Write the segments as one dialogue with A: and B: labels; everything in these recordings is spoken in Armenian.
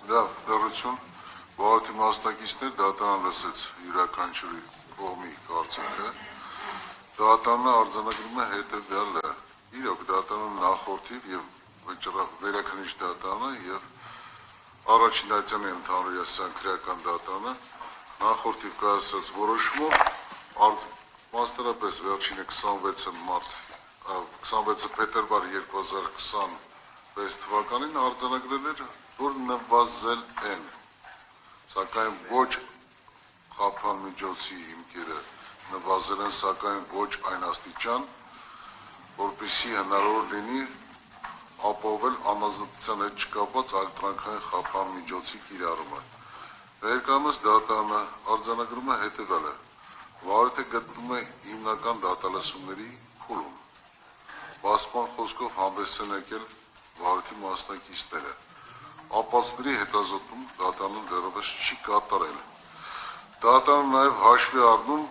A: Լավ, դեռություն, վարորդի մասնակիցներ դատարան լսեց յուրաքանչյուրի կողմի կարծիքը, դատարանը արձանագրում է հետևյալը, իրոք դատարանը նախորդիվ և վերաքննիչ դատարանը և առաջին դատյանի ընդհանուր ասության քրեական դատարանը նախորդիվ կայացած որոշումով մասնարապես վերջինը 26 փետրվար 2026 թվականին արձանագրել էր, որ նվազել են, սակայն ոչ խափան միջոցի հիմքերը նվազել են, սակայն ոչ այն աստիճան, որպեսզի հնարավոր լինի ապահովել անազատության հետ չկապված ալտրանքային խափան միջոցի կիրառումը։ Ներկայումս դատարանը արձանագրում է հետևյալը. վարորդը գտնվում է հիմնական դատալսումների փուլում։ Պասպան խոսքով հանդես են եկել վարորդի մասնակիցները։ Ապացների հետազոտում դատարանը դեռևս չի կատարել։ Դատարանը նաև հաշվի առնում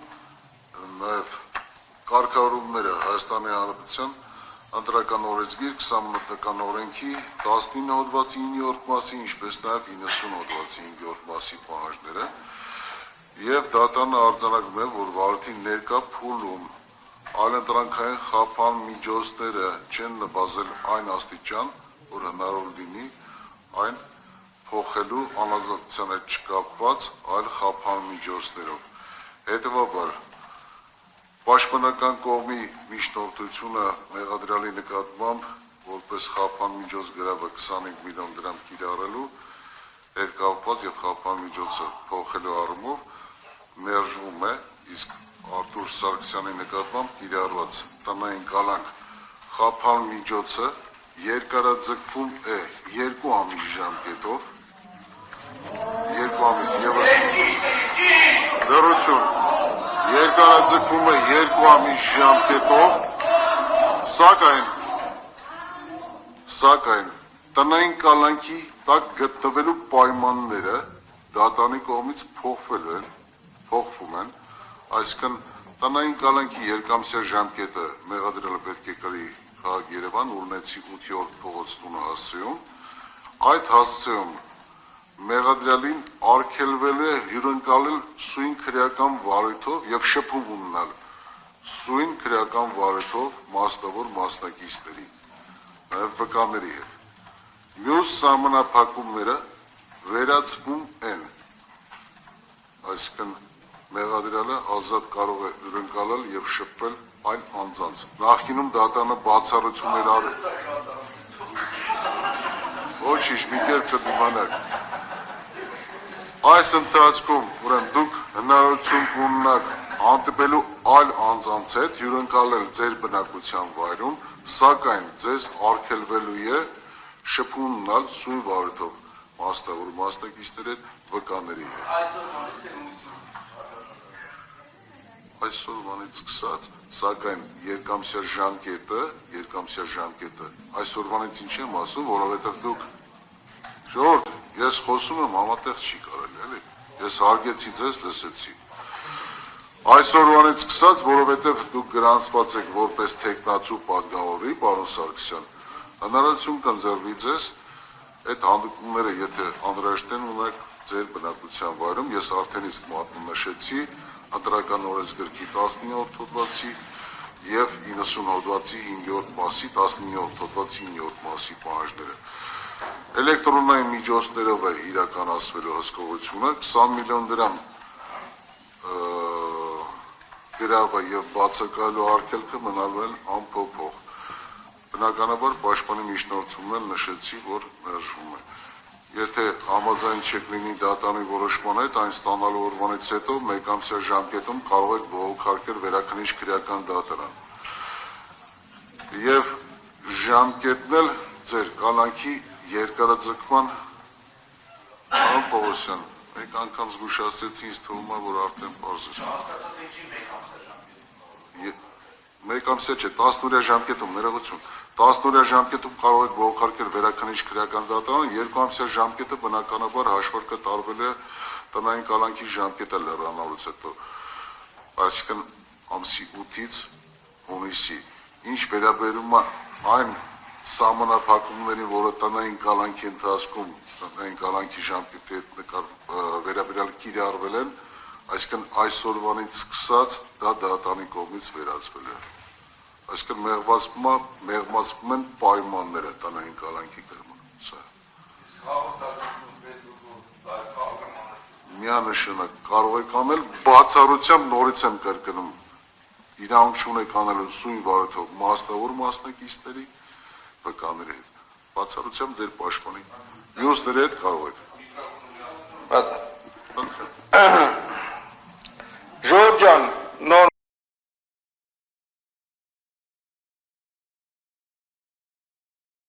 A: կարգավորումները Հայաստանի Հանրապետության Ընտրական օրենսգիր 28-ական օրենքի 19 հոդվածի 9-րդ մասի, ինչպես նաև 90 հոդվածի 5-րդ մասի պահանջները, և դատարանը արձանագրում է, որ վարորդի ներկա փուլում այլընտրանքային խափան միջոցները չեն նվազել այն աստիճան, որ հնարավոր լինի այն փոխելու անազատության հետ չկապված այլ խափան միջոցներով։ Հետևաբար, պաշտպանական կողմի միջնորդությունը մեղադրյալի նկատմամբ որպես խափան միջոց գրավը 25 միլիոն դրամ կիրառելու հետ կապված և խափան միջոցը փոխելու առումով մերժվում է, իսկ Արտուր Սարգսյանի նկատմամբ կիրառված տնային կալանք խափան միջոցը երկարաձգվում է 2 ամիս ժամկետով, 2 ամիս ևս դեռություն, երկարաձգվում է 2 ամիս ժամկետով, սակայն տնային կալանքի տակ գտնվելու պայմանները դատարանի կողմից փոխվում են, այսինքն տնային կալանքի երկամսյա ժամկետը մեղադրյալը պետք է կրի քաղաք Երևան, Ուրնեցի 8-րդ փողոց տունը հասցեում, այդ հասցեում մեղադրյալին արգելվել է հյուրընկալել սույն քրեական վարույթով և շփում ունենալ սույն քրեական վարույթով մասնավոր մասնակիցների, նաև վկաների հետ։ Մյուս սահմանափակումները վերացվում են, այսինքն մեղադրյալը ազատ կարող է հյուրընկալել և շփվել այլ անձանց։ Նախկինում դատարանը բացառություններ արել։ Ոչինչ, մի կերպ կդիմանաք։ Այս ընթացքում ուրեմն դուք հնարավորություն կունենաք հանդիպելու այլ անձանց հետ հյուրընկալել ձեր բնակության վայրում, սակայն ձեզ արգելվելու է շփում ունենալ սույն վարույթով մասնավոր մասնակիցների հետ, վկաների հետ։ Այսօրվանից սկսած, սակայն երկամսյա ժամկետը, այսօրվանից ինչ եմ ասում, որովհետև դուք ժողովուրդ, ես խոսում եմ, համատեղ չի կարելի, էլի, ես հարգեցի ձեզ, լսեցի։ Այսօրվանից սկսած, որովհետև դուք գրանցված եք որպես թեկնածու պատգամավորի, պարոն Սարգսյան, հնարավորություն կընձեռվի ձեզ այդ հանդիպումները, եթե անհրաժեշտ են ունեք ձեր բնակության վայրում, ես արդեն իսկ մատննշեցի Ընտրական օրենսգրքի 19-րդ հոդվածի և 90 հոդվածի 5-րդ մասի, 19-րդ հոդվածի 9-րդ մասի պահանջները։ Էլեկտրոնային միջոցներով է իրականացվելու հսկողությունը, 20 միլիոն դրամ գրավը և բացակայելու արգելքը մնալու են անփոփոխ։ Բնականաբար պաշտպանի միջնորդումն էլ նշեցի, որ մերժվում է։ Եթե համաձայն չեք լինի դատարանի որոշման հետ, այն ստանալու օրվանից հետո մեկամսյա ժամկետում կարող եք բողոքարկել վերաքննիչ քրեական դատարան։ Եվ ժամկետն էլ ձեր կալանքի երկարաձգման պարոն Պողոսյան, մեկ անգամ զգուշացրեցի, ինձ թվում է, որ արդեն պարզ է։ Մեկ ամսյա չէ, 10-օրյա ժամկետում, ներողություն, 10-օրյա ժամկետում կարող եք բողոքարկել վերաքննիչ քրեական դատարանը, 2 ամսյա ժամկետը բնականաբար հաշվարկը տարվել է տնային կալանքի ժամկետը լեռանալուց հետո, այսինքն ամսի 8-ից հունիսի։ Ինչ վերաբերում է այն սահմանափակումներին, որը տնային կալանքի ընթացքում, տնային կալանքի ժամկետի հետ վերաբերյալ կիրառվել են, այսինքն այսօրվանից սկսած դա դատարանի կողմից վերացվել է։ Այսինքն մեղմացվում են պայմանները տնային կալանքի կրման։ Սա միանշանակ կարող եք անել, բացառությամբ նորից եմ կրկնում, իրավունք չունեք անելու սույն վարորդող մասնավոր մասնակիցների վկաների հետ, բացառությամբ ձեր պաշտպանի, մյուսների հետ կարող եք։
B: Ժորժ ջան, նոր